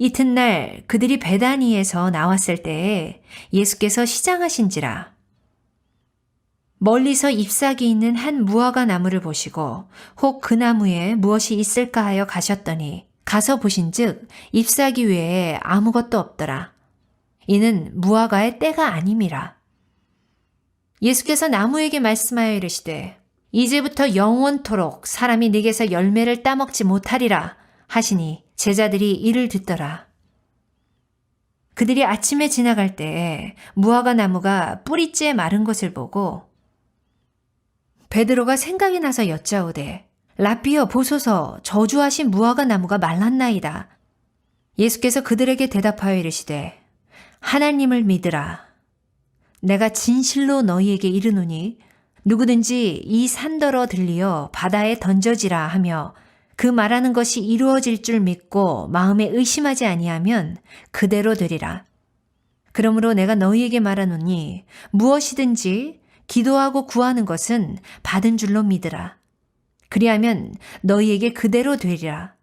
이튿날 그들이 베다니에서 나왔을 때에 예수께서 시장하신지라. 멀리서 잎사귀 있는 한 무화과 나무를 보시고 혹 그 나무에 무엇이 있을까 하여 가셨더니 가서 보신즉 잎사귀 외에 아무것도 없더라. 이는 무화과의 때가 아님이라. 예수께서 나무에게 말씀하여 이르시되 이제부터 영원토록 사람이 네게서 열매를 따먹지 못하리라 하시니 제자들이 이를 듣더라. 그들이 아침에 지나갈 때에 무화과 나무가 뿌리째 마른 것을 보고 베드로가 생각이 나서 여짜오되 라삐여 보소서 저주하신 무화과 나무가 말랐나이다. 예수께서 그들에게 대답하여 이르시되 하나님을 믿으라. 내가 진실로 너희에게 이르노니 누구든지 이 산더러 들리어 바다에 던져지라 하며 그 말하는 것이 이루어질 줄 믿고 마음에 의심하지 아니하면 그대로 되리라. 그러므로 내가 너희에게 말하노니 무엇이든지 기도하고 구하는 것은 받은 줄로 믿으라. 그리하면 너희에게 그대로 되리라.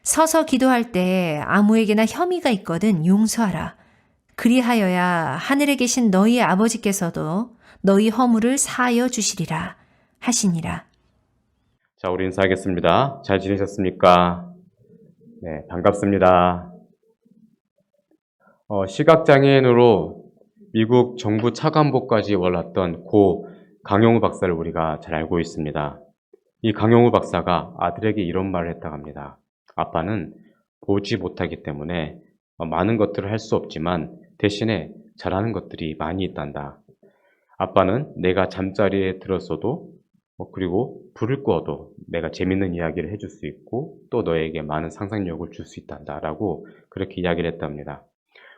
서서 기도할 때 아무에게나 혐의가 있거든 용서하라. 그리하여야 하늘에 계신 너희의 아버지께서도 너희 허물을 사하여 주시리라 하시니라. 자, 우리 인사하겠습니다. 잘 지내셨습니까? 네, 반갑습니다. 시각장애인으로 미국 정부 차관보까지 올랐던 고 강용우 박사를 우리가 잘 알고 있습니다. 이 강용우 박사가 아들에게 이런 말을 했다고 합니다. 아빠는 보지 못하기 때문에 많은 것들을 할 수 없지만 대신에 잘하는 것들이 많이 있단다. 아빠는 내가 잠자리에 들었어도 그리고 불을 꺼도 내가 재밌는 이야기를 해줄 수 있고 또 너에게 많은 상상력을 줄 수 있단다 라고 그렇게 이야기를 했답니다.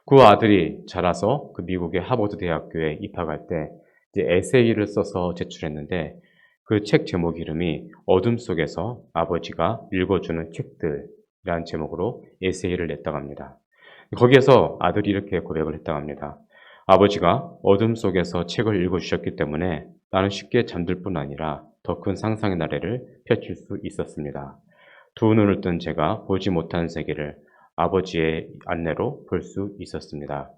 그 아들이 자라서 그 미국의 하버드 대학교에 입학할 때 이제 에세이를 써서 제출했는데 그 책 제목 이름이 어둠 속에서 아버지가 읽어주는 책들이라는 제목으로 에세이를 냈다고 합니다. 거기에서 아들이 이렇게 고백을 했다고 합니다. 아버지가 어둠 속에서 책을 읽어주셨기 때문에 나는 쉽게 잠들 뿐 아니라 더 큰 상상의 나래를 펼칠 수 있었습니다. 두 눈을 뜬 제가 보지 못한 세계를 아버지의 안내로 볼 수 있었습니다.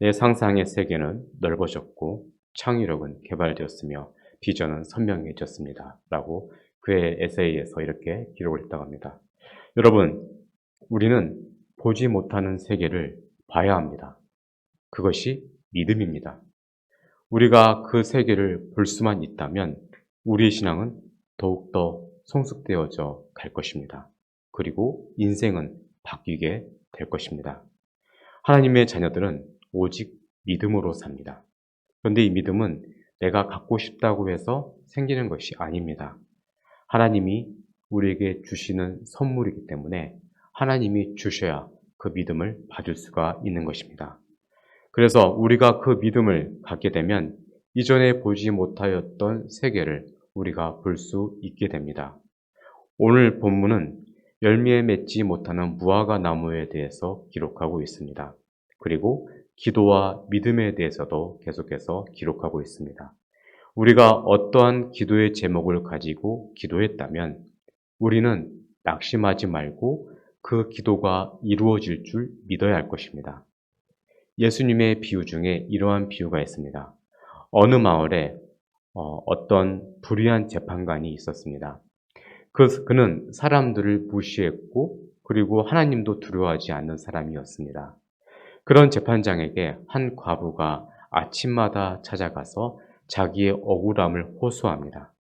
내 상상의 세계는 넓어졌고 창의력은 개발되었으며 비전은 선명해졌습니다. 라고 그의 에세이에서 이렇게 기록을 했다고 합니다. 여러분, 우리는 보지 못하는 세계를 봐야 합니다. 그것이 믿음입니다. 우리가 그 세계를 볼 수만 있다면 우리의 신앙은 더욱더 성숙되어져 갈 것입니다. 그리고 인생은 바뀌게 될 것입니다. 하나님의 자녀들은 오직 믿음으로 삽니다. 그런데 이 믿음은 내가 갖고 싶다고 해서 생기는 것이 아닙니다. 하나님이 우리에게 주시는 선물이기 때문에 하나님이 주셔야 그 믿음을 받을 수가 있는 것입니다. 그래서 우리가 그 믿음을 갖게 되면 이전에 보지 못하였던 세계를 우리가 볼 수 있게 됩니다. 오늘 본문은 열매 맺지 못하는 무화과 나무에 대해서 기록하고 있습니다. 그리고 기도와 믿음에 대해서도 계속해서 기록하고 있습니다. 우리가 어떠한 기도의 제목을 가지고 기도했다면 우리는 낙심하지 말고 그 기도가 이루어질 줄 믿어야 할 것입니다. 예수님의 비유 중에 이러한 비유가 있습니다. 어느 마을에 어떤 불의한 재판관이 있었습니다. 그는 사람들을 무시했고 그리고 하나님도 두려워하지 않는 사람이었습니다. 그런 재판장에게 한 과부가 아침마다 찾아가서 자기의 억울함을 호소합니다.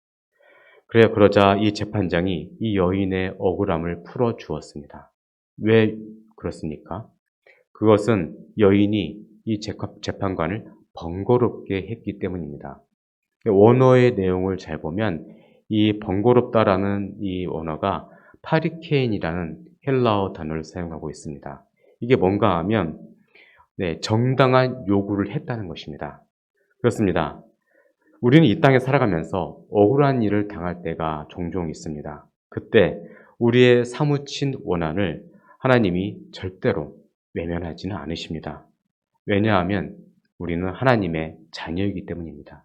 그러자 이 재판장이 이 여인의 억울함을 풀어주었습니다. 왜 그렇습니까? 그것은 여인이 이 재판관을 번거롭게 했기 때문입니다. 원어의 내용을 잘 보면 이 번거롭다라는 이 원어가 파리케인이라는 헬라어 단어를 사용하고 있습니다. 이게 뭔가 하면 정당한 요구를 했다는 것입니다. 그렇습니다. 우리는 이 땅에 살아가면서 억울한 일을 당할 때가 종종 있습니다. 그때 우리의 사무친 원한을 하나님이 절대로 외면하지는 않으십니다. 왜냐하면 우리는 하나님의 자녀이기 때문입니다.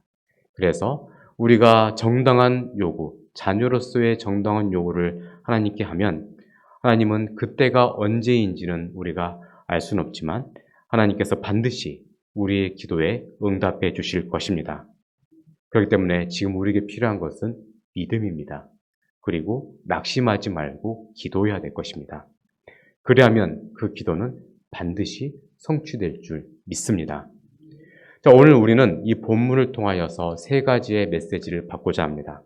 그래서 우리가 정당한 요구, 자녀로서의 정당한 요구를 하나님께 하면 하나님은 그때가 언제인지는 우리가 알 수는 없지만 하나님께서 반드시 우리의 기도에 응답해 주실 것입니다. 그렇기 때문에 지금 우리에게 필요한 것은 믿음입니다. 그리고 낙심하지 말고 기도해야 될 것입니다. 그리하면 그 기도는 반드시 성취될 줄 믿습니다. 자, 오늘 우리는 이 본문을 통하여서 세 가지의 메시지를 받고자 합니다.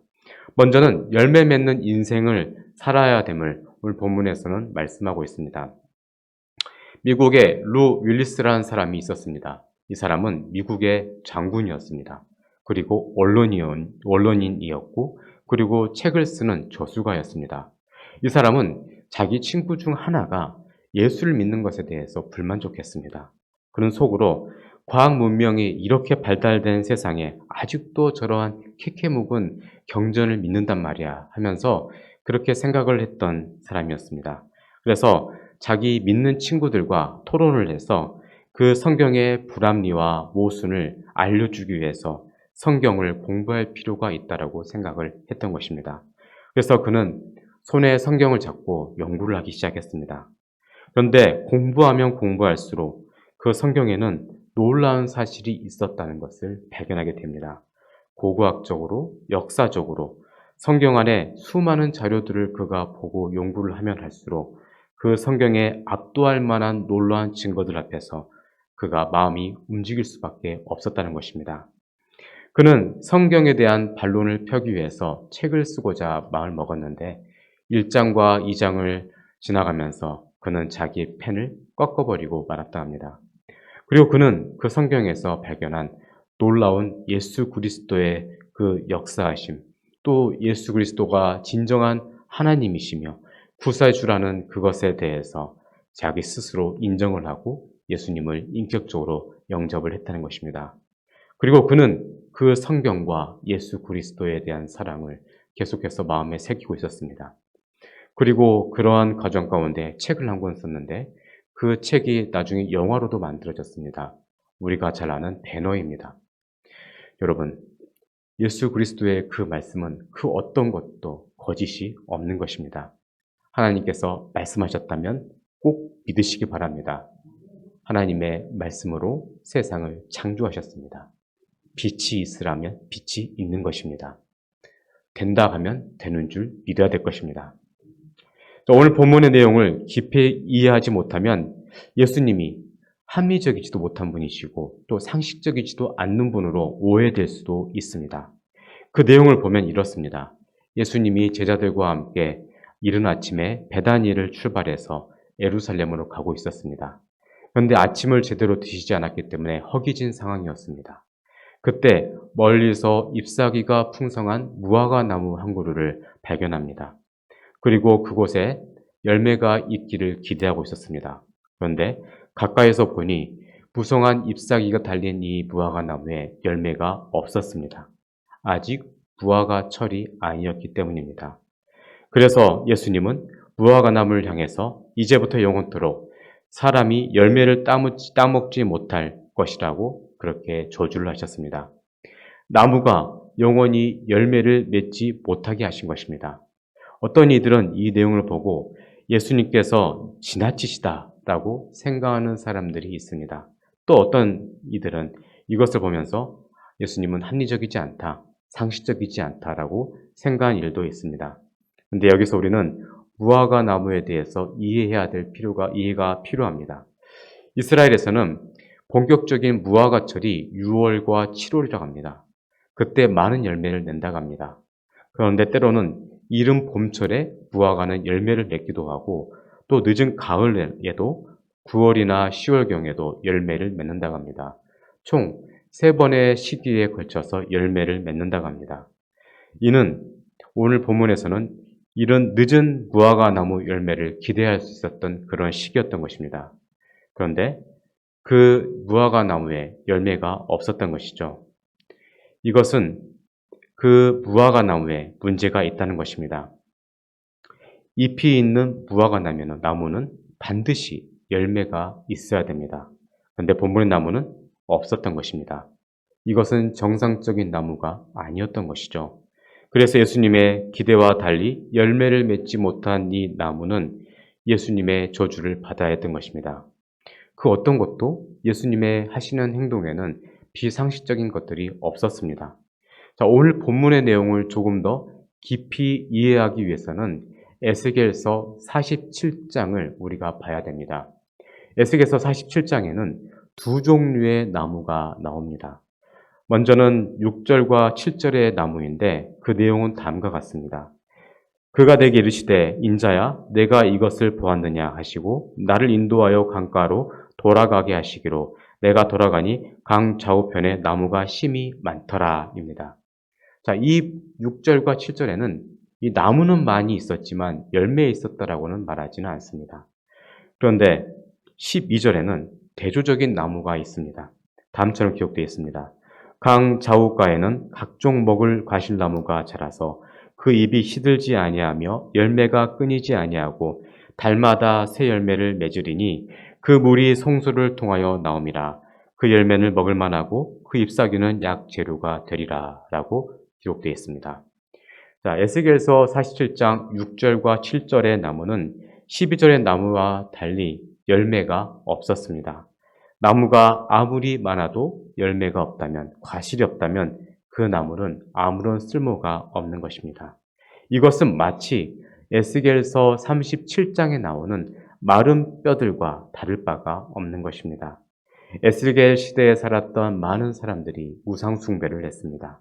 먼저는 열매 맺는 인생을 살아야 됨을 오늘 본문에서는 말씀하고 있습니다. 미국에 루 윌리스라는 사람이 있었습니다. 이 사람은 미국의 장군이었습니다. 그리고 언론인이었고, 그리고 책을 쓰는 저술가였습니다. 이 사람은 자기 친구 중 하나가 예수를 믿는 것에 대해서 불만족했습니다. 그는 속으로 과학 문명이 이렇게 발달된 세상에 아직도 저러한 캐캐묵은 경전을 믿는단 말이야 하면서 그렇게 생각을 했던 사람이었습니다. 그래서 자기 믿는 친구들과 토론을 해서 그 성경의 불합리와 모순을 알려주기 위해서 성경을 공부할 필요가 있다고 생각을 했던 것입니다. 그래서 그는 손에 성경을 잡고 연구를 하기 시작했습니다. 그런데 공부하면 공부할수록 그 성경에는 놀라운 사실이 있었다는 것을 발견하게 됩니다. 고고학적으로, 역사적으로 성경 안에 수많은 자료들을 그가 보고 연구를 하면 할수록 그 성경에 압도할 만한 놀라운 증거들 앞에서 그가 마음이 움직일 수밖에 없었다는 것입니다. 그는 성경에 대한 반론을 펴기 위해서 책을 쓰고자 마음을 먹었는데 1장과 2장을 지나가면서 그는 자기의 펜을 꺾어버리고 말았다 합니다. 그리고 그는 그 성경에서 발견한 놀라운 예수 그리스도의 그 역사하심, 또 예수 그리스도가 진정한 하나님이시며 구사주라는 그것에 대해서 자기 스스로 인정을 하고 예수님을 인격적으로 영접을 했다는 것입니다. 그리고 그는 그 성경과 예수 그리스도에 대한 사랑을 계속해서 마음에 새기고 있었습니다. 그리고 그러한 과정 가운데 책을 한 권 썼는데 그 책이 나중에 영화로도 만들어졌습니다. 우리가 잘 아는 배너입니다. 여러분, 예수 그리스도의 그 말씀은 그 어떤 것도 거짓이 없는 것입니다. 하나님께서 말씀하셨다면 꼭 믿으시기 바랍니다. 하나님의 말씀으로 세상을 창조하셨습니다. 빛이 있으라면 빛이 있는 것입니다. 된다 하면 되는 줄 믿어야 될 것입니다. 오늘 본문의 내용을 깊이 이해하지 못하면 예수님이 합리적이지도 못한 분이시고 또 상식적이지도 않는 분으로 오해될 수도 있습니다. 그 내용을 보면 이렇습니다. 예수님이 제자들과 함께 이른 아침에 베다니를 출발해서 예루살렘으로 가고 있었습니다. 그런데 아침을 제대로 드시지 않았기 때문에 허기진 상황이었습니다. 그때 멀리서 잎사귀가 풍성한 무화과 나무 한 그루를 발견합니다. 그리고 그곳에 열매가 있기를 기대하고 있었습니다. 그런데 가까이서 보니 무성한 잎사귀가 달린 이 무화과 나무에 열매가 없었습니다. 아직 무화과 철이 아니었기 때문입니다. 그래서 예수님은 무화과 나무를 향해서 이제부터 영원토록 사람이 열매를 따먹지 못할 것이라고 그렇게 저주를 하셨습니다. 나무가 영원히 열매를 맺지 못하게 하신 것입니다. 어떤 이들은 이 내용을 보고 예수님께서 지나치시다라고 생각하는 사람들이 있습니다. 또 어떤 이들은 이것을 보면서 예수님은 합리적이지 않다, 상식적이지 않다라고 생각한 일도 있습니다. 근데 여기서 우리는 무화과 나무에 대해서 이해가 필요합니다. 이스라엘에서는 본격적인 무화과철이 6월과 7월이라고 합니다. 그때 많은 열매를 낸다고 합니다. 그런데 때로는 이른 봄철에 무화과는 열매를 맺기도 하고 또 늦은 가을에도 9월이나 10월경에도 열매를 맺는다고 합니다. 총 3번의 시기에 걸쳐서 열매를 맺는다고 합니다. 이는 오늘 본문에서는 이런 늦은 무화과 나무 열매를 기대할 수 있었던 그런 시기였던 것입니다. 그런데 그 무화과 나무에 열매가 없었던 것이죠. 이것은 그 무화과 나무에 문제가 있다는 것입니다. 잎이 있는 무화과 나무는 반드시 열매가 있어야 됩니다. 그런데 본문의 나무는 없었던 것입니다. 이것은 정상적인 나무가 아니었던 것이죠. 그래서 예수님의 기대와 달리 열매를 맺지 못한 이 나무는 예수님의 저주를 받아야 했던 것입니다. 그 어떤 것도 예수님의 하시는 행동에는 비상식적인 것들이 없었습니다. 자, 오늘 본문의 내용을 조금 더 깊이 이해하기 위해서는 에스겔서 47장을 우리가 봐야 됩니다. 에스겔서 47장에는 두 종류의 나무가 나옵니다. 먼저는 6절과 7절의 나무인데 그 내용은 다음과 같습니다. 그가 내게 이르시되 인자야 내가 이것을 보았느냐 하시고 나를 인도하여 강가로 돌아가게 하시기로 내가 돌아가니 강 좌우편에 나무가 심이 많더라입니다. 자, 이 6절과 7절에는 이 나무는 많이 있었지만 열매에 있었다라고는 말하지는 않습니다. 그런데 12절에는 대조적인 나무가 있습니다. 다음처럼 기록되어 있습니다. 강 좌우가에는 각종 먹을 과실나무가 자라서 그 잎이 시들지 아니하며 열매가 끊이지 아니하고 달마다 새 열매를 맺으리니 그 물이 송수를 통하여 나옴이라. 그 열매를 먹을 만하고 그 잎사귀는 약 재료가 되리라 라고 기록되어 있습니다. 자, 에스겔서 47장 6절과 7절의 나무는 12절의 나무와 달리 열매가 없었습니다. 나무가 아무리 많아도 열매가 없다면, 과실이 없다면 그 나무는 아무런 쓸모가 없는 것입니다. 이것은 마치 에스겔서 37장에 나오는 마른 뼈들과 다를 바가 없는 것입니다. 에스겔 시대에 살았던 많은 사람들이 우상 숭배를 했습니다.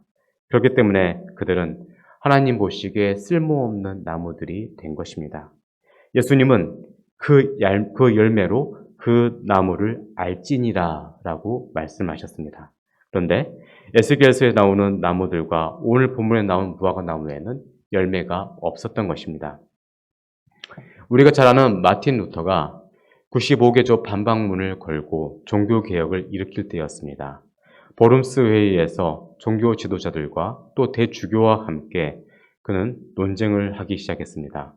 그렇기 때문에 그들은 하나님 보시기에 쓸모없는 나무들이 된 것입니다. 예수님은 그 열매로 그 나무를 알지니라 라고 말씀하셨습니다. 그런데 에스겔서에 나오는 나무들과 오늘 본문에 나온 무화과 나무에는 열매가 없었던 것입니다. 우리가 잘 아는 마틴 루터가 95개조 반박문을 걸고 종교개혁을 일으킬 때였습니다. 보름스 회의에서 종교 지도자들과 또 대주교와 함께 그는 논쟁을 하기 시작했습니다.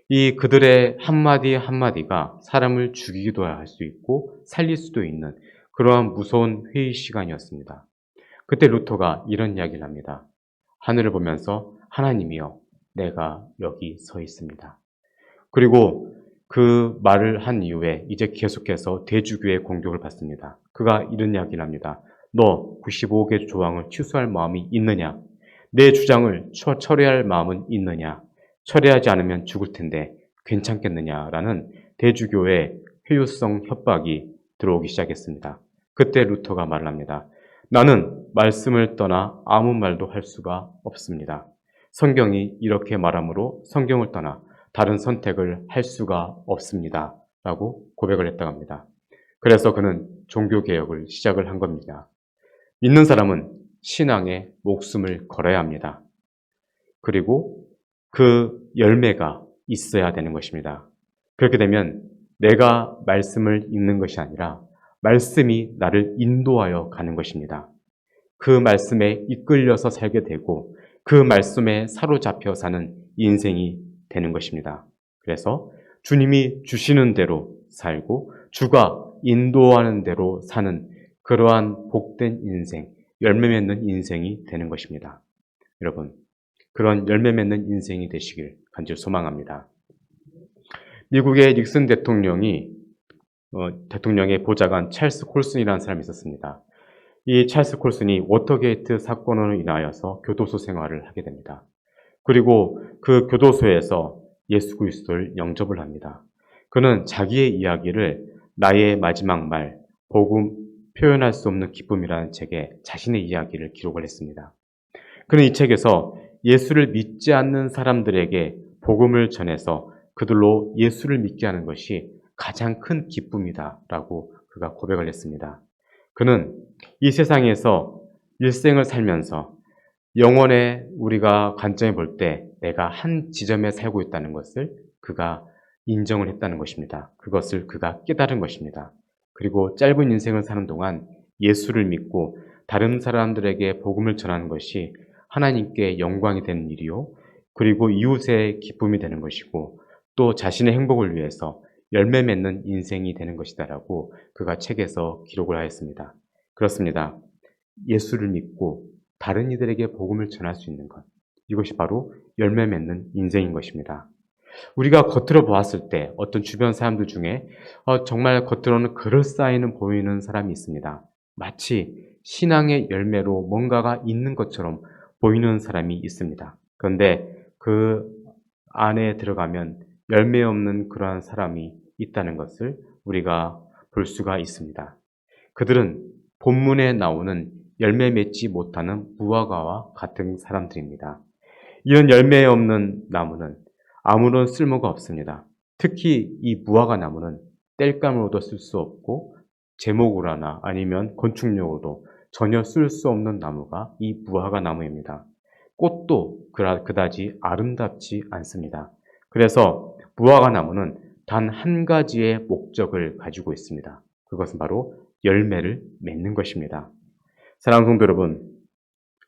이 그들의 한마디 한마디가 사람을 죽이기도 할 수 있고 살릴 수도 있는 그러한 무서운 회의 시간이었습니다. 그때 루터가 이런 이야기를 합니다. 하늘을 보면서 하나님이여 내가 여기 서 있습니다. 그리고 그 말을 한 이후에 이제 계속해서 대주교의 공격을 받습니다. 그가 이런 이야기를 합니다. 너 95개 조항을 취소할 마음이 있느냐? 내 주장을 철회할 마음은 있느냐? 철회하지 않으면 죽을 텐데 괜찮겠느냐라는 대주교의 회유성 협박이 들어오기 시작했습니다. 그때 루터가 말을 합니다. 나는 말씀을 떠나 아무 말도 할 수가 없습니다. 성경이 이렇게 말하므로 성경을 떠나 다른 선택을 할 수가 없습니다. 라고 고백을 했다고 합니다. 그래서 그는 종교개혁을 시작을 한 겁니다. 믿는 사람은 신앙에 목숨을 걸어야 합니다. 그리고 그 열매가 있어야 되는 것입니다. 그렇게 되면 내가 말씀을 읽는 것이 아니라 말씀이 나를 인도하여 가는 것입니다. 그 말씀에 이끌려서 살게 되고 그 말씀에 사로잡혀 사는 인생이 되는 것입니다. 그래서 주님이 주시는 대로 살고 주가 인도하는 대로 사는 그러한 복된 인생, 열매 맺는 인생이 되는 것입니다. 여러분, 그런 열매 맺는 인생이 되시길 간절히 소망합니다. 미국의 닉슨 대통령의 보좌관 찰스 콜슨이라는 사람이 있었습니다. 이 찰스 콜슨이 워터게이트 사건으로 인하여서 교도소 생활을 하게 됩니다. 그리고 그 교도소에서 예수 그리스도를 영접을 합니다. 그는 자기의 이야기를 나의 마지막 말, 복음 표현할 수 없는 기쁨이라는 책에 자신의 이야기를 기록을 했습니다. 그는 이 책에서 예수를 믿지 않는 사람들에게 복음을 전해서 그들로 예수를 믿게 하는 것이 가장 큰 기쁨이다라고 그가 고백을 했습니다. 그는 이 세상에서 일생을 살면서 영원에 우리가 관점에 볼 때 내가 한 지점에 살고 있다는 것을 그가 인정을 했다는 것입니다. 그것을 그가 깨달은 것입니다. 그리고 짧은 인생을 사는 동안 예수를 믿고 다른 사람들에게 복음을 전하는 것이 하나님께 영광이 되는 일이요. 그리고 이웃의 기쁨이 되는 것이고 또 자신의 행복을 위해서 열매 맺는 인생이 되는 것이다라고 그가 책에서 기록을 하였습니다. 그렇습니다. 예수를 믿고 다른 이들에게 복음을 전할 수 있는 것. 이것이 바로 열매 맺는 인생인 것입니다. 우리가 겉으로 보았을 때 어떤 주변 사람들 중에 정말 겉으로는 그럴싸해는 보이는 사람이 있습니다. 마치 신앙의 열매로 뭔가가 있는 것처럼 보이는 사람이 있습니다. 그런데 그 안에 들어가면 열매 없는 그러한 사람이 있다는 것을 우리가 볼 수가 있습니다. 그들은 본문에 나오는 열매 맺지 못하는 무화과와 같은 사람들입니다. 이런 열매 없는 나무는 아무런 쓸모가 없습니다. 특히 이 무화과 나무는 땔감으로도 쓸 수 없고 제목으로나 아니면 건축용으로도 전혀 쓸 수 없는 나무가 이 무화과 나무입니다. 꽃도 그다지 아름답지 않습니다. 그래서 무화과 나무는 단 한 가지의 목적을 가지고 있습니다. 그것은 바로 열매를 맺는 것입니다. 사랑하는 성도 여러분,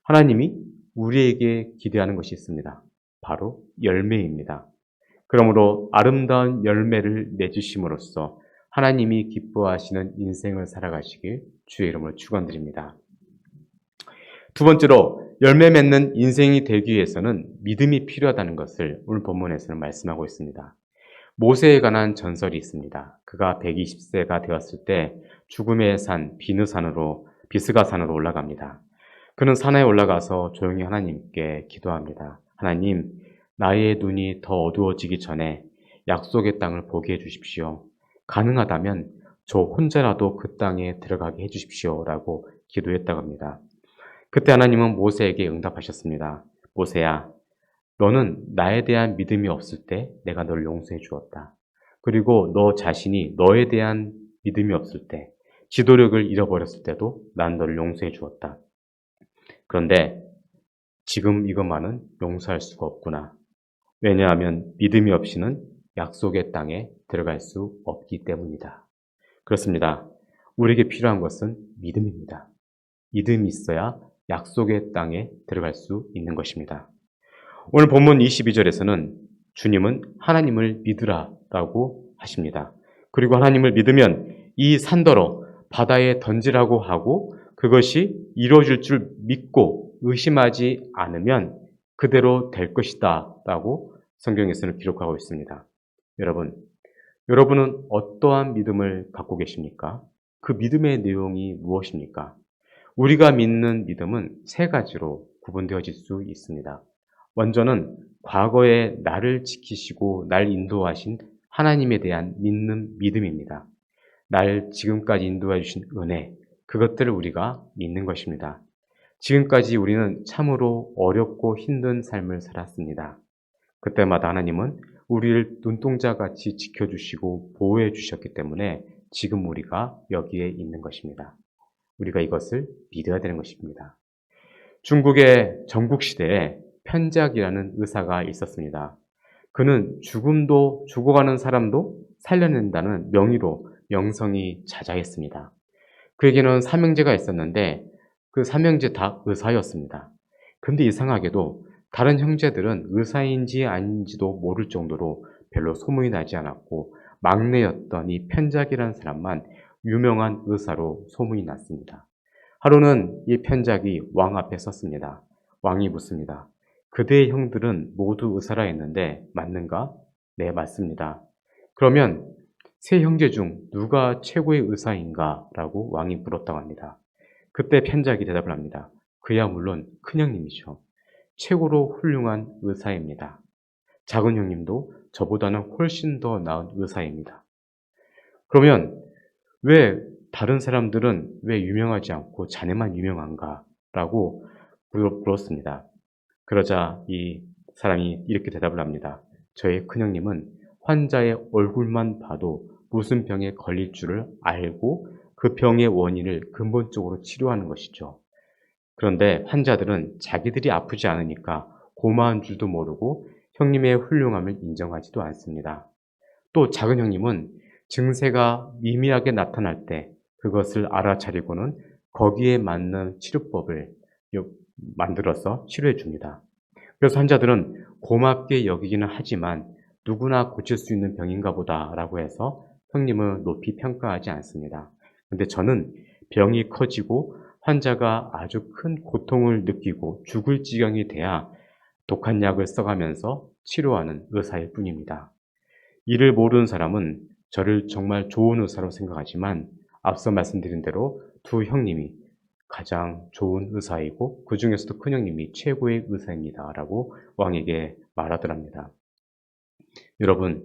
하나님이 우리에게 기대하는 것이 있습니다. 바로 열매입니다. 그러므로 아름다운 열매를 맺으심으로써 하나님이 기뻐하시는 인생을 살아가시길 주의 이름으로 축원드립니다. 두 번째로 열매 맺는 인생이 되기 위해서는 믿음이 필요하다는 것을 오늘 본문에서는 말씀하고 있습니다. 모세에 관한 전설이 있습니다. 그가 120세가 되었을 때 죽음의 산 비스가산으로 올라갑니다. 그는 산에 올라가서 조용히 하나님께 기도합니다. 하나님, 나의 눈이 더 어두워지기 전에 약속의 땅을 보게 해주십시오. 가능하다면 저 혼자라도 그 땅에 들어가게 해주십시오. 라고 기도했다고 합니다. 그때 하나님은 모세에게 응답하셨습니다. 모세야, 너는 나에 대한 믿음이 없을 때 내가 너를 용서해 주었다. 그리고 너 자신이 너에 대한 믿음이 없을 때, 지도력을 잃어버렸을 때도 난 너를 용서해 주었다. 그런데 지금 이것만은 용서할 수가 없구나. 왜냐하면 믿음이 없이는 약속의 땅에 들어갈 수 없기 때문이다. 그렇습니다. 우리에게 필요한 것은 믿음입니다. 믿음이 있어야 약속의 땅에 들어갈 수 있는 것입니다. 오늘 본문 22절에서는 주님은 하나님을 믿으라 라고 하십니다. 그리고 하나님을 믿으면 이 산더러 바다에 던지라고 하고 그것이 이루어질 줄 믿고 의심하지 않으면 그대로 될 것이다 라고 성경에서는 기록하고 있습니다. 여러분은 어떠한 믿음을 갖고 계십니까? 그 믿음의 내용이 무엇입니까? 우리가 믿는 믿음은 세 가지로 구분되어질 수 있습니다. 먼저는 과거에 나를 지키시고 날 인도하신 하나님에 대한 믿는 믿음입니다. 날 지금까지 인도해 주신 은혜, 그것들을 우리가 믿는 것입니다. 지금까지 우리는 참으로 어렵고 힘든 삶을 살았습니다. 그때마다 하나님은 우리를 눈동자같이 지켜주시고 보호해 주셨기 때문에 지금 우리가 여기에 있는 것입니다. 우리가 이것을 믿어야 되는 것입니다. 중국의 전국시대에 편작이라는 의사가 있었습니다. 그는 죽어가는 사람도 살려낸다는 명의로 명성이 자자했습니다. 그에게는 삼형제가 있었는데 그 삼형제 다 의사였습니다. 근데 이상하게도 다른 형제들은 의사인지 아닌지도 모를 정도로 별로 소문이 나지 않았고 막내였던 이 편작이라는 사람만 유명한 의사로 소문이 났습니다. 하루는 이 편작이 왕 앞에 섰습니다. 왕이 묻습니다. 그대의 형들은 모두 의사라 했는데 맞는가? 네, 맞습니다. 그러면 세 형제 중 누가 최고의 의사인가? 라고 왕이 물었다고 합니다. 그때 편작이 대답을 합니다. 그야 물론 큰형님이죠. 최고로 훌륭한 의사입니다. 작은 형님도 저보다는 훨씬 더 나은 의사입니다. 그러면 왜 다른 사람들은 왜 유명하지 않고 자네만 유명한가? 라고 물었습니다. 그러자 이 사람이 이렇게 대답을 합니다. 저의 큰형님은 환자의 얼굴만 봐도 무슨 병에 걸릴 줄을 알고 그 병의 원인을 근본적으로 치료하는 것이죠. 그런데 환자들은 자기들이 아프지 않으니까 고마운 줄도 모르고 형님의 훌륭함을 인정하지도 않습니다. 또 작은 형님은 증세가 미미하게 나타날 때 그것을 알아차리고는 거기에 맞는 치료법을 만들어서 치료해 줍니다. 그래서 환자들은 고맙게 여기기는 하지만 누구나 고칠 수 있는 병인가 보다라고 해서 형님을 높이 평가하지 않습니다. 그런데 저는 병이 커지고 환자가 아주 큰 고통을 느끼고 죽을 지경이 돼야 독한 약을 써가면서 치료하는 의사일 뿐입니다. 이를 모르는 사람은 저를 정말 좋은 의사로 생각하지만 앞서 말씀드린 대로 두 형님이 가장 좋은 의사이고 그 중에서도 큰 형님이 최고의 의사입니다. 라고 왕에게 말하더랍니다. 여러분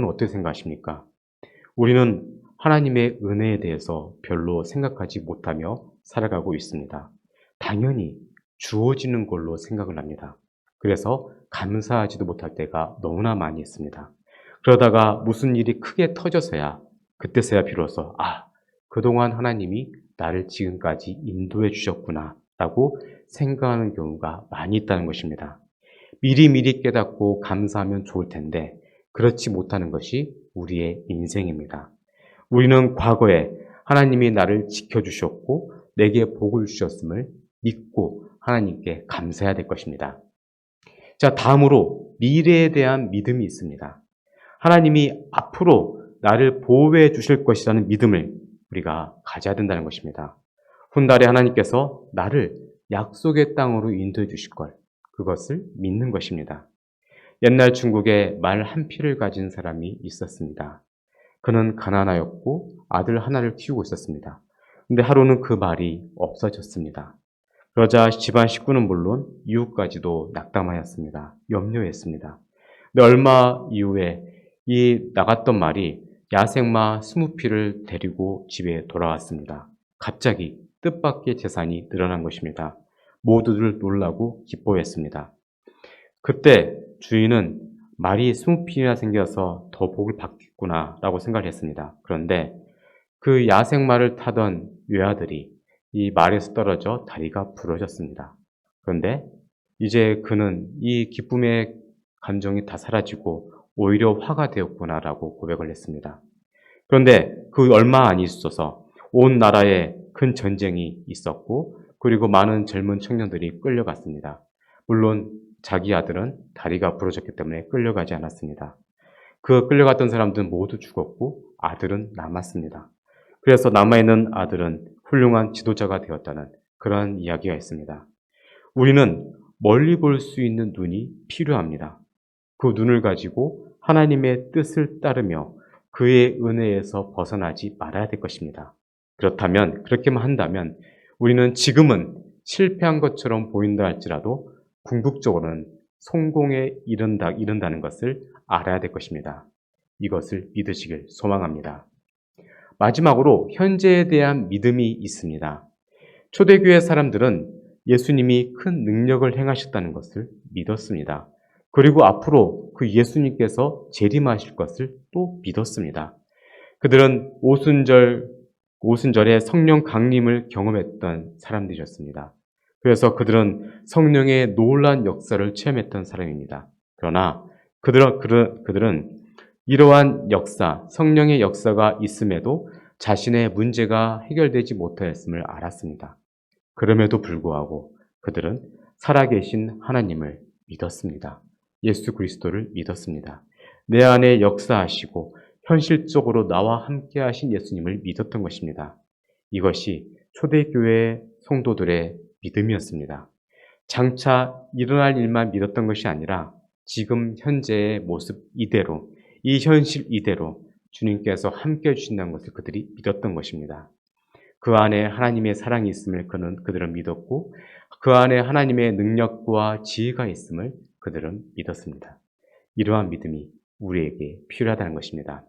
어떻게 생각하십니까? 우리는 하나님의 은혜에 대해서 별로 생각하지 못하며 살아가고 있습니다. 당연히 주어지는 걸로 생각을 합니다. 그래서 감사하지도 못할 때가 너무나 많이 있습니다. 그러다가 무슨 일이 크게 터져서야 그때서야 비로소 그동안 하나님이 나를 지금까지 인도해 주셨구나 라고 생각하는 경우가 많이 있다는 것입니다. 미리미리 깨닫고 감사하면 좋을 텐데 그렇지 못하는 것이 우리의 인생입니다. 우리는 과거에 하나님이 나를 지켜주셨고 내게 복을 주셨음을 믿고 하나님께 감사해야 될 것입니다. 자, 다음으로 미래에 대한 믿음이 있습니다. 하나님이 앞으로 나를 보호해 주실 것이라는 믿음을 우리가 가져야 된다는 것입니다. 훗날에 하나님께서 나를 약속의 땅으로 인도해 주실 걸, 그것을 믿는 것입니다. 옛날 중국에 말 한 피를 가진 사람이 있었습니다. 그는 가난하였고 아들 하나를 키우고 있었습니다. 근데 하루는 그 말이 없어졌습니다. 그러자 집안 식구는 물론 이웃까지도 낙담하였습니다. 염려했습니다. 근데 얼마 이후에 이 나갔던 말이 야생마 20피를 데리고 집에 돌아왔습니다. 갑자기 뜻밖의 재산이 늘어난 것입니다. 모두들 놀라고 기뻐했습니다. 그때 주인은 말이 20피나 생겨서 더 복을 받겠구나 라고 생각을 했습니다. 그런데 그 야생말을 타던 외아들이 이 말에서 떨어져 다리가 부러졌습니다. 그런데 이제 그는 이 기쁨의 감정이 다 사라지고 오히려 화가 되었구나라고 고백을 했습니다. 그런데 그 얼마 안 있어서 온 나라에 큰 전쟁이 있었고 그리고 많은 젊은 청년들이 끌려갔습니다. 물론 자기 아들은 다리가 부러졌기 때문에 끌려가지 않았습니다. 그 끌려갔던 사람들은 모두 죽었고 아들은 남았습니다. 그래서 남아있는 아들은 훌륭한 지도자가 되었다는 그런 이야기가 있습니다. 우리는 멀리 볼 수 있는 눈이 필요합니다. 그 눈을 가지고 하나님의 뜻을 따르며 그의 은혜에서 벗어나지 말아야 될 것입니다. 그렇게만 한다면 우리는 지금은 실패한 것처럼 보인다 할지라도 궁극적으로는 성공에 이른다는 것을 알아야 될 것입니다. 이것을 믿으시길 소망합니다. 마지막으로 현재에 대한 믿음이 있습니다. 초대교회 사람들은 예수님이 큰 능력을 행하셨다는 것을 믿었습니다. 그리고 앞으로 그 예수님께서 재림하실 것을 또 믿었습니다. 그들은 오순절에 성령 강림을 경험했던 사람들이었습니다. 그래서 그들은 성령의 놀라운 역사를 체험했던 사람입니다. 그러나 그들은 이러한 역사, 성령의 역사가 있음에도 자신의 문제가 해결되지 못하였음을 알았습니다. 그럼에도 불구하고 그들은 살아계신 하나님을 믿었습니다. 예수 그리스도를 믿었습니다. 내 안에 역사하시고 현실적으로 나와 함께 하신 예수님을 믿었던 것입니다. 이것이 초대교회 성도들의 믿음이었습니다. 장차 일어날 일만 믿었던 것이 아니라 지금 현재의 모습 이대로, 이 현실 이대로 주님께서 함께 해주신다는 것을 그들이 믿었던 것입니다. 그 안에 하나님의 사랑이 있음을 그들은 믿었고 그 안에 하나님의 능력과 지혜가 있음을 그들은 믿었습니다. 이러한 믿음이 우리에게 필요하다는 것입니다.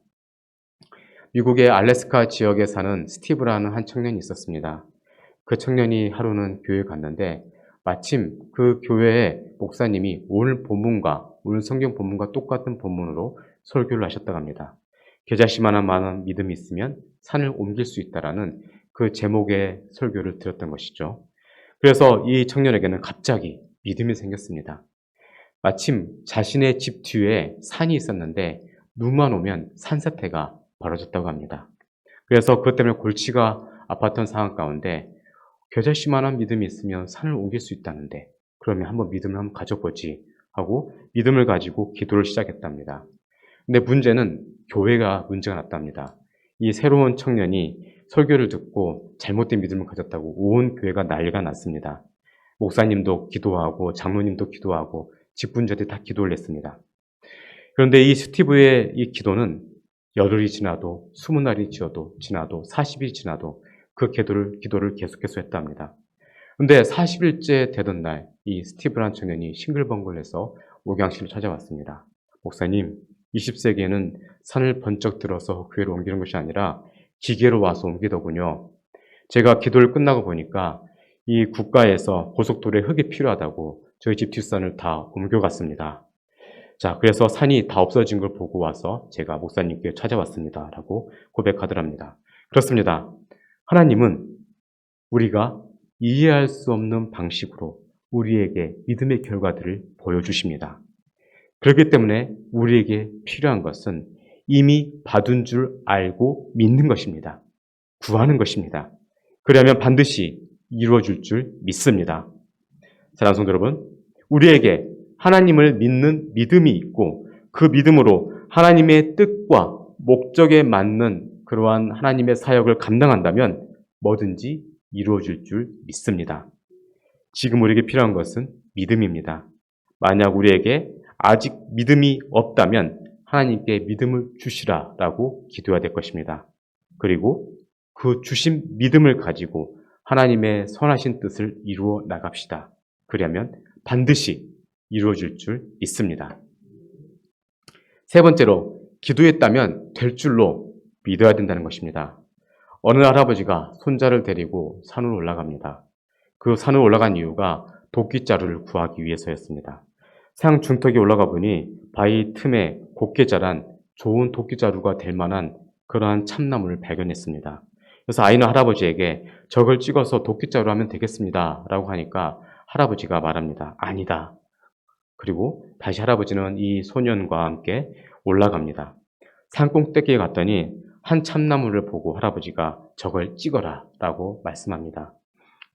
미국의 알래스카 지역에 사는 스티브라는 한 청년이 있었습니다. 그 청년이 하루는 교회에 갔는데 마침 그 교회의 목사님이 오늘 성경 본문과 똑같은 본문으로 설교를 하셨다고 합니다. 겨자씨만한 믿음이 있으면 산을 옮길 수 있다라는 그 제목의 설교를 들었던 것이죠. 그래서 이 청년에게는 갑자기 믿음이 생겼습니다. 마침 자신의 집 뒤에 산이 있었는데 눈만 오면 산사태가 벌어졌다고 합니다. 그래서 그것 때문에 골치가 아팠던 상황 가운데 겨자씨만한 믿음이 있으면 산을 옮길 수 있다는데 그러면 한번 믿음을 한번 가져보지 하고 믿음을 가지고 기도를 시작했답니다. 근데 문제는 교회가 문제가 났답니다. 이 새로운 청년이 설교를 듣고 잘못된 믿음을 가졌다고 온 교회가 난리가 났습니다. 목사님도 기도하고 장로님도 기도하고 직분자들이 다 기도를 했습니다. 그런데 이 스티브의 이 기도는 열흘이 지나도 20날이 지나도 40일이 지나도 그 기도를 계속해서 했답니다. 근데 40일째 되던 날 이 스티브란 청년이 싱글벙글해서 목양실을 찾아왔습니다. 목사님, 20세기에는 산을 번쩍 들어서 교회로 옮기는 것이 아니라 기계로 와서 옮기더군요. 제가 기도를 끝나고 보니까 이 국가에서 고속도로에 흙이 필요하다고 저희 집 뒷산을 다 옮겨갔습니다. 자, 그래서 산이 다 없어진 걸 보고 와서 제가 목사님께 찾아왔습니다. 라고 고백하더랍니다. 그렇습니다. 하나님은 우리가 이해할 수 없는 방식으로 우리에게 믿음의 결과들을 보여주십니다. 그렇기 때문에 우리에게 필요한 것은 이미 받은 줄 알고 믿는 것입니다. 구하는 것입니다. 그러면 반드시 이루어질 줄 믿습니다. 사랑하는 성도 여러분, 우리에게 하나님을 믿는 믿음이 있고 그 믿음으로 하나님의 뜻과 목적에 맞는 그러한 하나님의 사역을 감당한다면 뭐든지 이루어질 줄 믿습니다. 지금 우리에게 필요한 것은 믿음입니다. 만약 우리에게 아직 믿음이 없다면 하나님께 믿음을 주시라라고 기도해야 될 것입니다. 그리고 그 주신 믿음을 가지고 하나님의 선하신 뜻을 이루어 나갑시다. 그러면 반드시 이루어질 줄 믿습니다. 세 번째로, 기도했다면 될 줄로 믿어야 된다는 것입니다. 어느 할아버지가 손자를 데리고 산으로 올라갑니다. 그 산을 올라간 이유가 도끼자루를 구하기 위해서였습니다. 산 중턱에 올라가 보니 바위 틈에 곱게 자란 좋은 도끼자루가 될 만한 그러한 참나무를 발견했습니다. 그래서 아이는 할아버지에게 저걸 찍어서 도끼자루 하면 되겠습니다. 라고 하니까 할아버지가 말합니다. 아니다. 그리고 다시 할아버지는 이 소년과 함께 올라갑니다. 산 꼭대기에 갔더니 한 참나무를 보고 할아버지가 저걸 찍어라 라고 말씀합니다.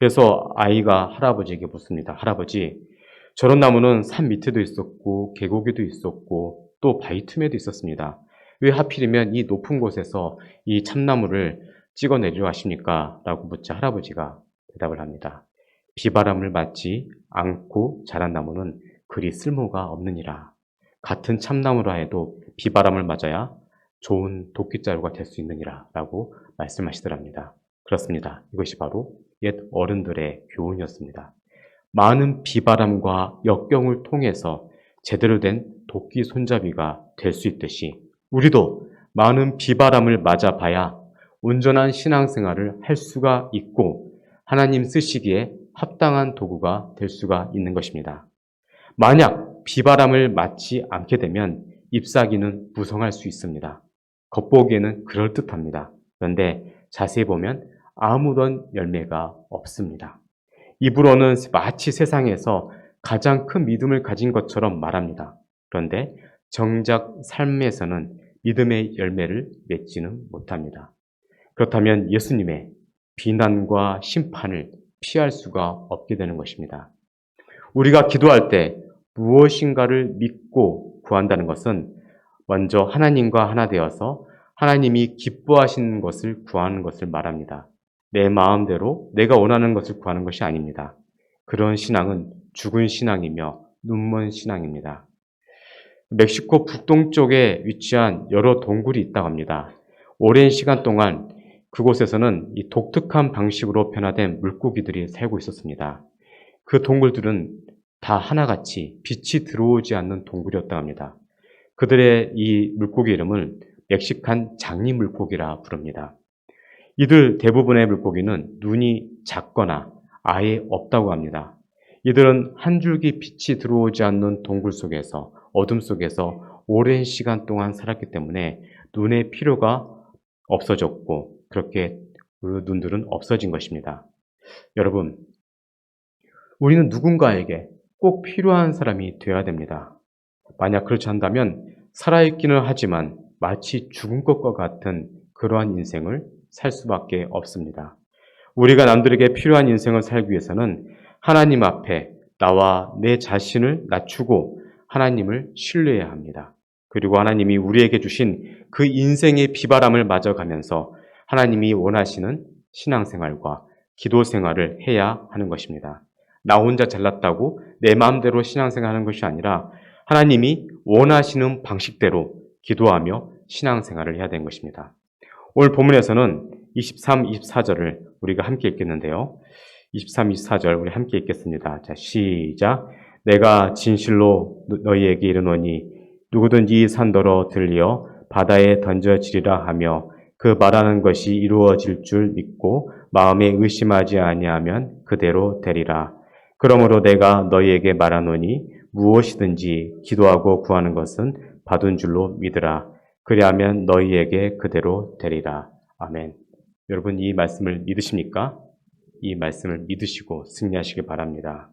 그래서 아이가 할아버지에게 묻습니다. 할아버지, 저런 나무는 산 밑에도 있었고 계곡에도 있었고 또 바위 틈에도 있었습니다. 왜 하필이면 이 높은 곳에서 이 참나무를 찍어내려 하십니까? 라고 묻자 할아버지가 대답을 합니다. 비바람을 맞지 않고 자란 나무는 그리 쓸모가 없느니라. 같은 참나무라 해도 비바람을 맞아야 좋은 도끼자루가 될 수 있느니라 라고 말씀하시더랍니다. 그렇습니다. 이것이 바로 옛 어른들의 교훈이었습니다. 많은 비바람과 역경을 통해서 제대로 된 도끼 손잡이가 될 수 있듯이 우리도 많은 비바람을 맞아봐야 온전한 신앙생활을 할 수가 있고 하나님 쓰시기에 합당한 도구가 될 수가 있는 것입니다. 만약 비바람을 맞지 않게 되면 잎사귀는 무성할 수 있습니다. 겉보기에는 그럴듯합니다. 그런데 자세히 보면 아무런 열매가 없습니다. 입으로는 마치 세상에서 가장 큰 믿음을 가진 것처럼 말합니다. 그런데 정작 삶에서는 믿음의 열매를 맺지는 못합니다. 그렇다면 예수님의 비난과 심판을 피할 수가 없게 되는 것입니다. 우리가 기도할 때 무엇인가를 믿고 구한다는 것은 먼저 하나님과 하나 되어서 하나님이 기뻐하시는 것을 구하는 것을 말합니다. 내 마음대로 내가 원하는 것을 구하는 것이 아닙니다. 그런 신앙은 죽은 신앙이며 눈먼 신앙입니다. 멕시코 북동쪽에 위치한 여러 동굴이 있다고 합니다. 오랜 시간 동안 그곳에서는 이 독특한 방식으로 변화된 물고기들이 살고 있었습니다. 그 동굴들은 다 하나같이 빛이 들어오지 않는 동굴이었다고 합니다. 그들의 이 물고기 이름을 멕시칸 장미 물고기라 부릅니다. 이들 대부분의 물고기는 눈이 작거나 아예 없다고 합니다. 이들은 한 줄기 빛이 들어오지 않는 동굴 속에서 어둠 속에서 오랜 시간 동안 살았기 때문에 눈의 필요가 없어졌고 그렇게 그 눈들은 없어진 것입니다. 여러분, 우리는 누군가에게 꼭 필요한 사람이 되어야 됩니다. 만약 그렇지 않다면 살아있기는 하지만 마치 죽은 것과 같은 그러한 인생을 살 수밖에 없습니다. 우리가 남들에게 필요한 인생을 살기 위해서는 하나님 앞에 나와 내 자신을 낮추고 하나님을 신뢰해야 합니다. 그리고 하나님이 우리에게 주신 그 인생의 비바람을 맞아가면서 하나님이 원하시는 신앙생활과 기도생활을 해야 하는 것입니다. 나 혼자 잘났다고 내 마음대로 신앙생활하는 것이 아니라 하나님이 원하시는 방식대로 기도하며 신앙생활을 해야 되는 것입니다. 오늘 본문에서는 23, 24절을 우리가 함께 읽겠는데요. 23, 24절 우리 함께 읽겠습니다. 자, 시작. 내가 진실로 너희에게 이르노니 누구든지 산더러 들리어 바다에 던져지리라 하며 그 말하는 것이 이루어질 줄 믿고 마음에 의심하지 아니하면 그대로 되리라. 그러므로 내가 너희에게 말하노니 무엇이든지 기도하고 구하는 것은 받은 줄로 믿으라. 그리하면 너희에게 그대로 되리라. 아멘. 여러분 이 말씀을 믿으십니까? 이 말씀을 믿으시고 승리하시길 바랍니다.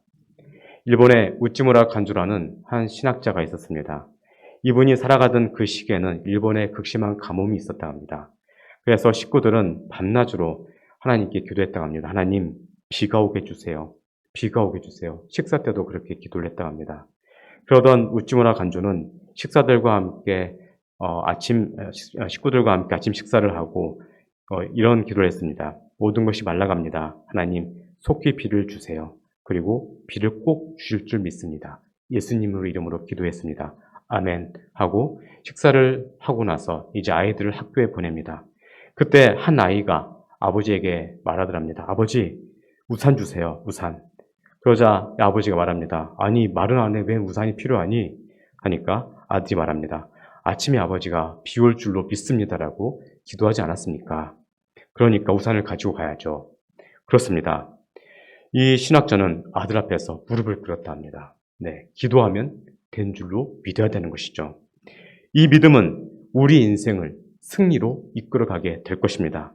일본의 우찌무라 간주라는 한 신학자가 있었습니다. 이분이 살아가던 그 시기에는 일본에 극심한 가뭄이 있었다고 합니다. 그래서 식구들은 밤낮으로 하나님께 기도했다고 합니다. 하나님, 비가 오게 해주세요. 비가 오게 해주세요. 식사 때도 그렇게 기도를 했다고 합니다. 그러던 우찌무라 간주는 식사들과 함께 식구들과 함께 아침 식사를 하고 이런 기도를 했습니다. 모든 것이 말라갑니다. 하나님, 속히 비를 주세요. 그리고 비를 꼭 주실 줄 믿습니다. 예수님으로 이름으로 기도했습니다. 아멘 하고 식사를 하고 나서 이제 아이들을 학교에 보냅니다. 그때 한 아이가 아버지에게 말하더랍니다. 아버지, 우산 주세요. 우산. 그러자 아버지가 말합니다. 아니, 말은 안 해. 왜 우산이 필요하니? 하니까 아들이 말합니다. 아침에 아버지가 비 올 줄로 믿습니다라고 기도하지 않았습니까? 그러니까 우산을 가지고 가야죠. 그렇습니다. 이 신학자는 아들 앞에서 무릎을 꿇었다 합니다. 네, 기도하면 된 줄로 믿어야 되는 것이죠. 이 믿음은 우리 인생을 승리로 이끌어가게 될 것입니다.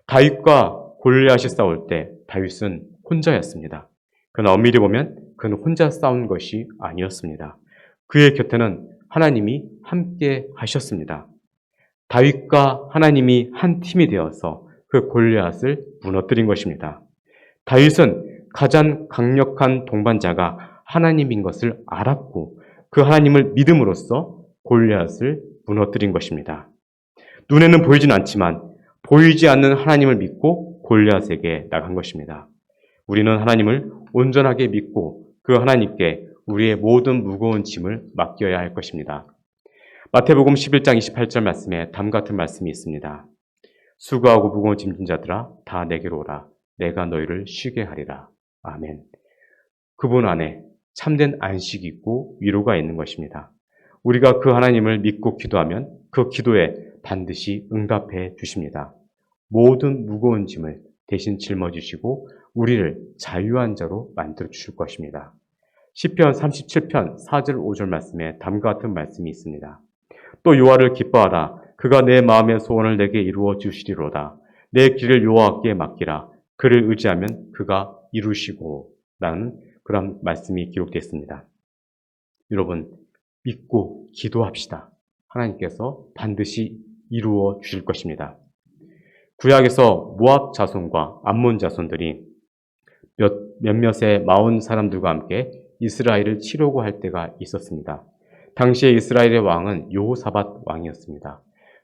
다윗과 골리앗이 싸울 때 다윗은 혼자였습니다. 그러나 엄밀히 보면 그는 혼자 싸운 것이 아니었습니다. 그의 곁에는 하나님이 함께 하셨습니다. 다윗과 하나님이 한 팀이 되어서 그 골리앗을 무너뜨린 것입니다. 다윗은 가장 강력한 동반자가 하나님인 것을 알았고 그 하나님을 믿음으로써 골리앗을 무너뜨린 것입니다. 눈에는 보이진 않지만 보이지 않는 하나님을 믿고 골리앗에게 나간 것입니다. 우리는 하나님을 온전하게 믿고 그 하나님께 우리의 모든 무거운 짐을 맡겨야 할 것입니다. 마태복음 11장 28절 말씀에 다음과 같은 말씀이 있습니다. 수고하고 무거운 짐진 자들아 다 내게로 오라. 내가 너희를 쉬게 하리라. 아멘. 그분 안에 참된 안식이 있고 위로가 있는 것입니다. 우리가 그 하나님을 믿고 기도하면 그 기도에 반드시 응답해 주십니다. 모든 무거운 짐을 대신 짊어지시고 우리를 자유한 자로 만들어 주실 것입니다. 시편 37편 4절 5절 말씀에 다음과 같은 말씀이 있습니다. 또 여호와를 기뻐하라. 그가 내 마음의 소원을 내게 이루어 주시리로다. 내 길을 여호와께 맡기라. 그를 의지하면 그가 이루시고 라는 그런 말씀이 기록되어 있습니다. 여러분 믿고 기도합시다. 하나님께서 반드시 이루어 주실 것입니다. 구약에서 모압 자손과 암몬 자손들이 몇몇의 마온 사람들과 함께 이스라엘을 치려고 할 때가 있었습니다. 당시에 이스라엘의 왕은 여호사밧 왕이었습니다.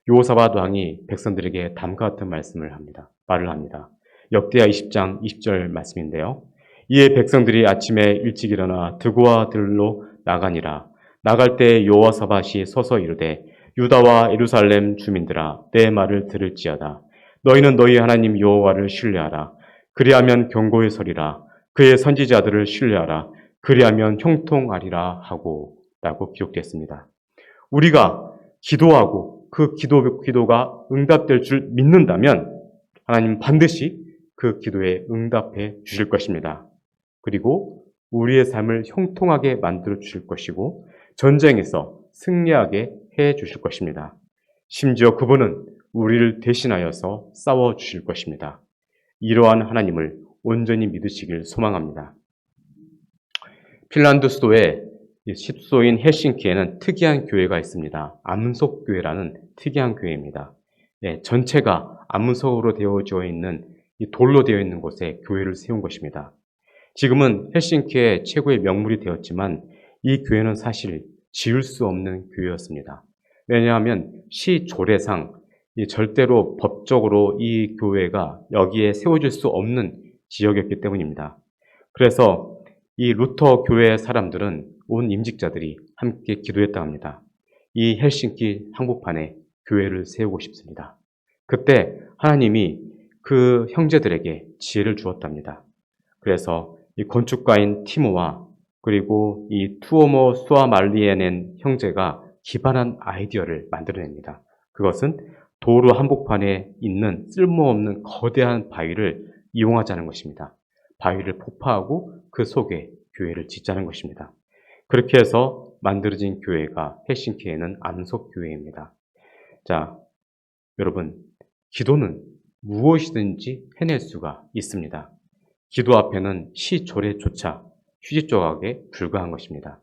여호사밧 왕이 백성들에게 다음과 같은 말을 합니다. 역대하 20장 20절 말씀인데요. 이에 백성들이 아침에 일찍 일어나 드고와 들로 나가니라. 나갈 때 여호사밧이 서서 이르되 유다와 예루살렘 주민들아 내 말을 들을지어다. 너희는 너희 하나님 여호와를 신뢰하라. 그리하면 경고에 서리라. 그의 선지자들을 신뢰하라. 그리하면 형통하리라 하고 라고 기록되었습니다. 우리가 기도하고 그 기도가 응답될 줄 믿는다면 하나님 반드시 그 기도에 응답해 주실 것입니다. 그리고 우리의 삶을 형통하게 만들어 주실 것이고 전쟁에서 승리하게 해 주실 것입니다. 심지어 그분은 우리를 대신하여서 싸워 주실 것입니다. 이러한 하나님을 온전히 믿으시길 소망합니다. 핀란드 수도의 십소인 헬싱키에는 특이한 교회가 있습니다. 암석교회라는 특이한 교회입니다. 네, 전체가 암석으로 되어져 있는 이 돌로 되어 있는 곳에 교회를 세운 것입니다. 지금은 헬싱키의 최고의 명물이 되었지만 이 교회는 사실 지을 수 없는 교회였습니다. 왜냐하면 시 조례상 절대로 법적으로 이 교회가 여기에 세워질 수 없는 지역이었기 때문입니다. 그래서 이 루터 교회 사람들은 온 임직자들이 함께 기도했다고 합니다. 이 헬싱키 한복판에 교회를 세우고 싶습니다. 그때 하나님이 그 형제들에게 지혜를 주었답니다. 그래서 이 건축가인 티모와 그리고 이 투오모 수아말리에넨 형제가 기발한 아이디어를 만들어냅니다. 그것은 도로 한복판에 있는 쓸모없는 거대한 바위를 이용하자는 것입니다. 바위를 폭파하고 그 속에 교회를 짓자는 것입니다. 그렇게 해서 만들어진 교회가 헬싱키에는 안석교회입니다. 자, 여러분, 기도는 무엇이든지 해낼 수가 있습니다. 기도 앞에는 시조례조차 휴지 조각에 불과한 것입니다.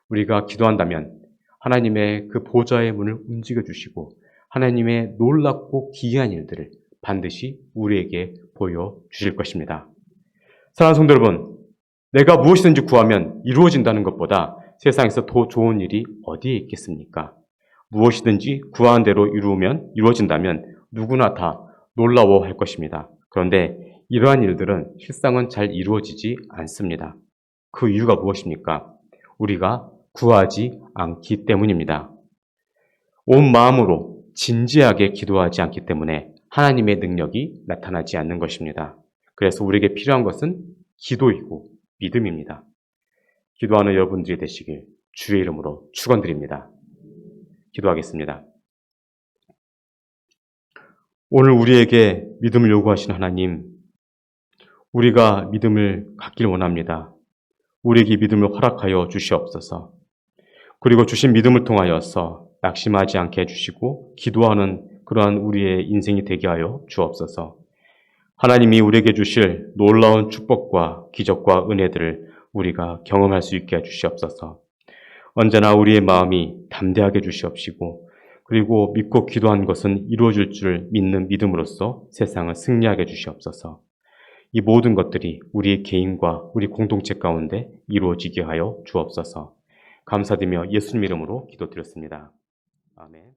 우리가 기도한다면 하나님의 그 보좌의 문을 움직여 주시고 하나님의 놀랍고 기이한 일들을 반드시 우리에게 보여주실 것입니다. 사랑하는 성도 여러분, 내가 무엇이든지 구하면 이루어진다는 것보다 세상에서 더 좋은 일이 어디에 있겠습니까? 무엇이든지 구하는 대로 이루어진다면 누구나 다 놀라워할 것입니다. 그런데 이러한 일들은 실상은 잘 이루어지지 않습니다. 그 이유가 무엇입니까? 우리가 구하지 않기 때문입니다. 온 마음으로 진지하게 기도하지 않기 때문에 하나님의 능력이 나타나지 않는 것입니다. 그래서 우리에게 필요한 것은 기도이고 믿음입니다. 기도하는 여러분들이 되시길 주의 이름으로 축원드립니다. 기도하겠습니다. 오늘 우리에게 믿음을 요구하신 하나님, 우리가 믿음을 갖길 원합니다. 우리에게 믿음을 허락하여 주시옵소서. 그리고 주신 믿음을 통하여서 낙심하지 않게 해주시고 기도하는 그러한 우리의 인생이 되게 하여 주옵소서. 하나님이 우리에게 주실 놀라운 축복과 기적과 은혜들을 우리가 경험할 수 있게 해주시옵소서. 언제나 우리의 마음이 담대하게 주시옵시고 그리고 믿고 기도한 것은 이루어질 줄 믿는 믿음으로써 세상을 승리하게 주시옵소서. 이 모든 것들이 우리 개인과 우리 공동체 가운데 이루어지게 하여 주옵소서. 감사드리며 예수님 이름으로 기도드렸습니다. 아멘.